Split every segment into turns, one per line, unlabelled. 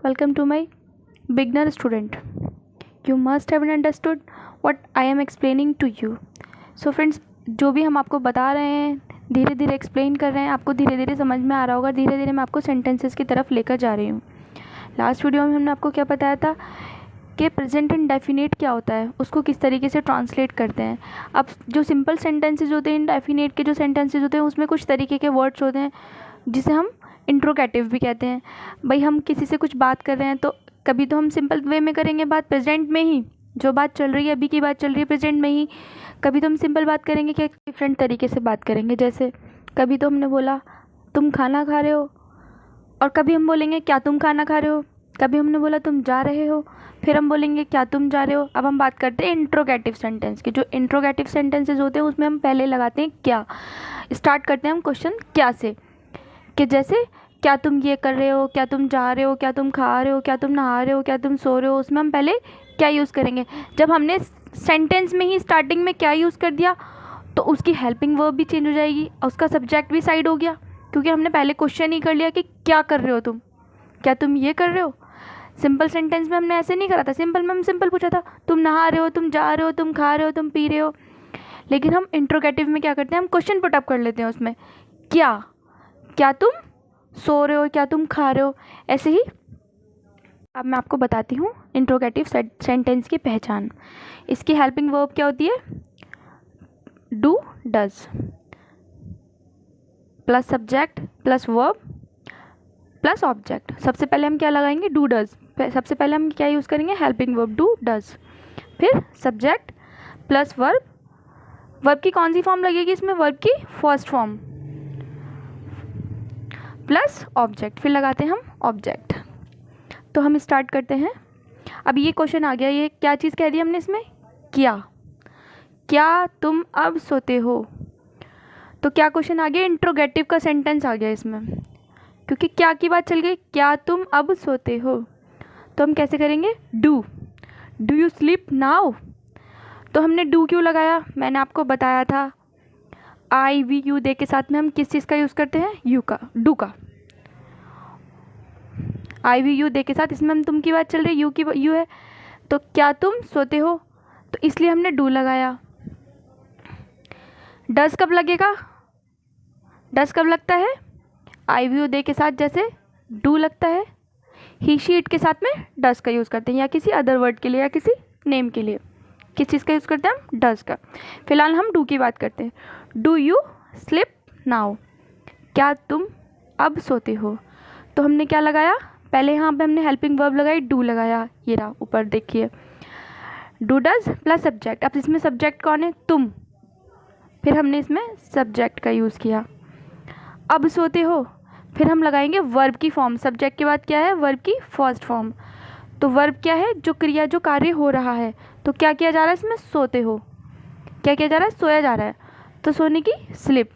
welcome to my beginner student. You must have understood what I am explaining to you. So friends, जो भी हम आपको बता रहे हैं, धीरे धीरे एक्सप्लेन कर रहे हैं, आपको धीरे धीरे समझ में आ रहा होगा। धीरे धीरे मैं आपको सेंटेंसेस की तरफ लेकर जा रही हूँ। लास्ट वीडियो में हमने आपको क्या बताया था कि प्रेजेंट इंडेफिनिट क्या होता है, उसको किस तरीके से ट्रांसलेट करते हैं। अब जो सिंपल सेंटेंसेस होते हैं, इंडेफिनिट के जो सेंटेंसेस होते हैं, उसमें कुछ तरीके के वर्ड्स होते हैं जिसे हम इंट्रोगेटिव भी कहते हैं। भाई हम किसी से कुछ बात कर रहे हैं तो कभी तो हम सिंपल वे में करेंगे बात, प्रेजेंट में ही, जो बात चल रही है, अभी की बात चल रही है प्रेजेंट में ही। कभी तो हम सिंपल बात करेंगे कि डिफरेंट तरीके से बात करेंगे। जैसे कभी तो हमने बोला तुम खाना खा रहे हो, और कभी हम बोलेंगे क्या तुम खाना खा रहे हो। कभी हमने बोला तुम जा रहे हो, फिर हम बोलेंगे क्या तुम जा रहे हो। अब हम बात करते हैं इंट्रोगेटिव सेंटेंस की। जो इंट्रोगेटिव सेंटेंसेस होते हैं उसमें हम पहले लगाते हैं क्या। स्टार्ट करते हैं हम क्वेश्चन क्या से, कि जैसे क्या तुम ये कर रहे हो, क्या तुम जा रहे हो, क्या तुम खा रहे हो, क्या तुम नहा रहे हो, क्या तुम सो रहे हो। उसमें हम पहले क्या यूज़ करेंगे। जब हमने सेंटेंस में ही स्टार्टिंग में क्या यूज़ कर दिया तो उसकी हेल्पिंग वर्ब भी चेंज हो जाएगी और उसका सब्जेक्ट भी साइड हो गया, क्योंकि हमने पहले क्वेश्चन ही कर लिया कि क्या कर रहे हो तुम, क्या तुम ये कर रहे हो। सिंपल सेंटेंस में हमने ऐसे नहीं करा था। सिंपल में हम सिंपल पूछा था तुम नहा रहे हो, तुम जा रहे हो, तुम खा रहे हो, तुम पी रहे हो। लेकिन हम इंट्रोगेटिव में क्या करते हैं, हम क्वेश्चन पुटअप कर लेते हैं उसमें, क्या, क्या तुम सो रहे हो, क्या तुम खा रहे हो। ऐसे ही अब मैं आपको बताती हूँ इंट्रोगेटिव सेंटेंस की पहचान। इसकी हेल्पिंग वर्ब क्या होती है, do does plus subject plus verb plus object. सबसे पहले हम क्या लगाएंगे, डू डज। सबसे पहले हम क्या यूज़ करेंगे, हेल्पिंग वर्ब डू डज, फिर सब्जेक्ट प्लस वर्ब। वर्ब की कौन सी फॉर्म लगेगी इसमें, वर्ब की फर्स्ट फॉर्म, प्लस ऑब्जेक्ट, फिर लगाते हैं हम ऑब्जेक्ट। तो हम स्टार्ट करते हैं। अब ये क्वेश्चन आ गया, ये क्या चीज़ कह दी हमने इसमें, क्या, क्या तुम अब सोते हो। तो क्या क्वेश्चन आ गया, इंट्रोगेटिव का सेंटेंस आ गया इसमें, क्योंकि क्या की बात चल गई, क्या तुम अब सोते हो। तो हम कैसे करेंगे, डू यू स्लीप नाउ। तो हमने डू क्यों लगाया, मैंने आपको बताया था आई वी यू दे के साथ में हम किस चीज़ का यूज़ करते हैं, यू का, डू का। आई वी यू दे के साथ, इसमें हम तुम की बात चल रही है, यू की यू है, तो क्या तुम सोते हो, तो इसलिए हमने डू लगाया। डज कब लगेगा, डज कब लगता है, आई वी यू दे के साथ जैसे डू लगता है। ही शी इट के साथ में डज का यूज़ करते हैं, या किसी अदर वर्ड के लिए या किसी नेम के लिए किस चीज़ का यूज़ करते हैं, हम डज का। फिलहाल हम डू की बात करते हैं। डू यू स्लिप नाउ, क्या तुम अब सोते हो। तो हमने क्या लगाया, पहले यहाँ पे हमने हेल्पिंग वर्ब लगाई, डू लगाया, ये रहा ऊपर देखिए, डू डज प्लस सब्जेक्ट। अब इसमें सब्जेक्ट कौन है, तुम, फिर हमने इसमें सब्जेक्ट का यूज़ किया। अब सोते हो, फिर हम लगाएंगे वर्ब की फॉर्म। सब्जेक्ट के बाद क्या है, वर्ब की फर्स्ट फॉर्म। तो वर्ब क्या है, जो क्रिया, जो कार्य हो रहा है। तो क्या किया जा रहा है इसमें, सोते हो, क्या किया जा रहा है, सोया जा रहा है। तो सोने की स्लिप,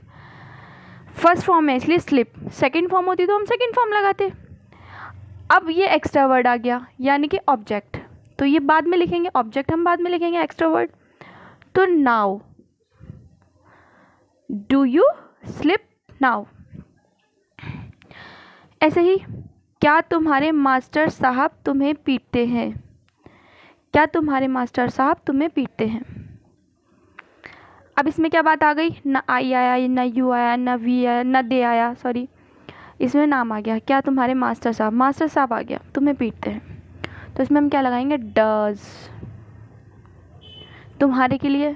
फर्स्ट फॉर्म है इसलिए स्लिप। सेकंड फॉर्म होती तो हम सेकंड फॉर्म लगाते। अब ये एक्स्ट्रा वर्ड आ गया, यानी कि ऑब्जेक्ट। तो ये बाद में लिखेंगे, ऑब्जेक्ट हम बाद में लिखेंगे, एक्स्ट्रा वर्ड। तो now, do you slip now. ऐसे ही, क्या तुम्हारे मास्टर साहब तुम्हें पीटते हैं, क्या तुम्हारे मास्टर साहब तुम्हें पीटते हैं। अब इसमें क्या बात आ गई, ना आई आया, ना यू आया, ना वी आया, ना दे आया, सॉरी, इसमें नाम आ गया, क्या तुम्हारे मास्टर साहब आ गया, तुम्हें पीटते हैं। तो इसमें हम क्या लगाएंगे, डज। तुम्हारे के लिए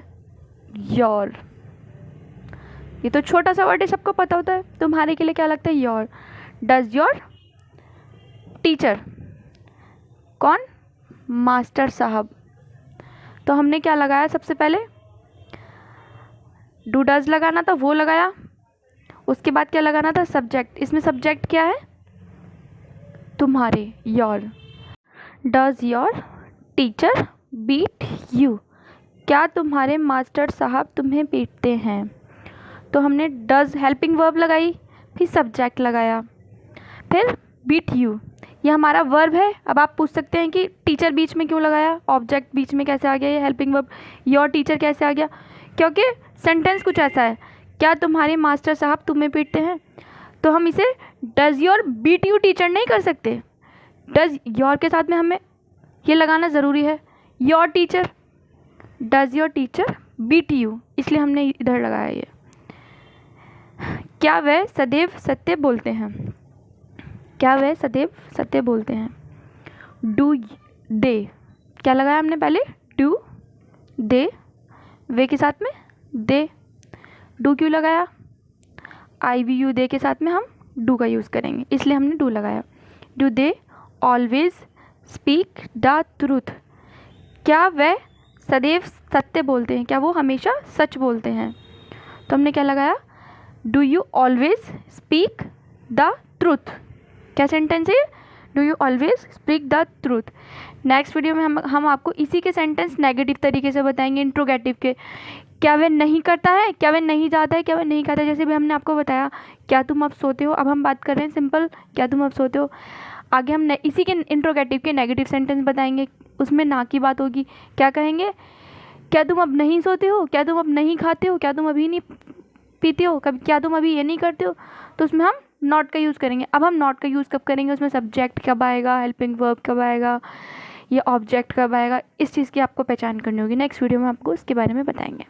योर, ये तो छोटा सा वर्ड है, सबको पता होता है। तुम्हारे के लिए क्या लगता है, योर। डज योर टीचर, कौन, मास्टर साहब। तो हमने क्या लगाया, सबसे पहले डू डज लगाना था, वो लगाया। उसके बाद क्या लगाना था, सब्जेक्ट। इसमें सब्जेक्ट क्या है, तुम्हारे, your. Does your teacher beat you, क्या तुम्हारे मास्टर साहब तुम्हें पीटते हैं। तो हमने डज हेल्पिंग वर्ब लगाई, फिर सब्जेक्ट लगाया, फिर बीट यू, ये हमारा वर्ब है। अब आप पूछ सकते हैं कि टीचर बीच में क्यों लगाया, ऑब्जेक्ट बीच में कैसे आ गया, ये हेल्पिंग वर्ब योर टीचर कैसे आ गया, क्योंकि सेंटेंस कुछ ऐसा है, क्या तुम्हारे मास्टर साहब तुम्हें पीटते हैं। तो हम इसे does your beat you teacher नहीं कर सकते, डज योर के साथ में हमें ये लगाना ज़रूरी है। Your teacher, does your teacher beat you, इसलिए हमने इधर लगाया ये। क्या वह सदैव सत्य बोलते हैं? क्या वह सदैव सत्य बोलते हैं? डू दे, क्या लगाया हमने पहले? डू दे, वे के साथ में दे। डू क्यों लगाया? IVU दे के साथ में हम डू का यूज़ करेंगे, इसलिए हमने डू लगाया। Do they always speak the truth, क्या वह सदैव सत्य बोलते हैं? क्या वो हमेशा सच बोलते हैं? तो हमने क्या लगाया? Do you always speak the truth. क्या सेंटेंस है? Do you always speak the truth. Next video में हम आपको इसी के सेंटेंस नेगेटिव तरीके से बताएंगे, इंट्रोगेटिव के। क्या वह नहीं करता है, क्या वह नहीं जाता है, क्या वह नहीं खाता है। जैसे भी हमने आपको बताया, क्या तुम अब सोते हो, अब हम बात कर रहे हैं सिंपल, क्या तुम अब सोते हो। आगे हम इसी के इंट्रोगेटिव के नेगेटिव सेंटेंस बताएंगे, उसमें ना की बात होगी। क्या कहेंगे? क्या तुम अब नहीं सोते हो, क्या तुम अब नहीं खाते हो, क्या तुम अभी नहीं पीते हो, कभी क्या तुम अभी ये नहीं करते हो। तो उसमें हम नॉट का यूज़ करेंगे। अब हम नॉट का यूज़ कब करेंगे? उसमें सब्जेक्ट कब आएगा, हेल्पिंग वर्ब कब आएगा, ये ऑब्जेक्ट कब आएगा, इस चीज़ की आपको पहचान करनी होगी। नेक्स्ट वीडियो में आपको इसके बारे में बताएंगे।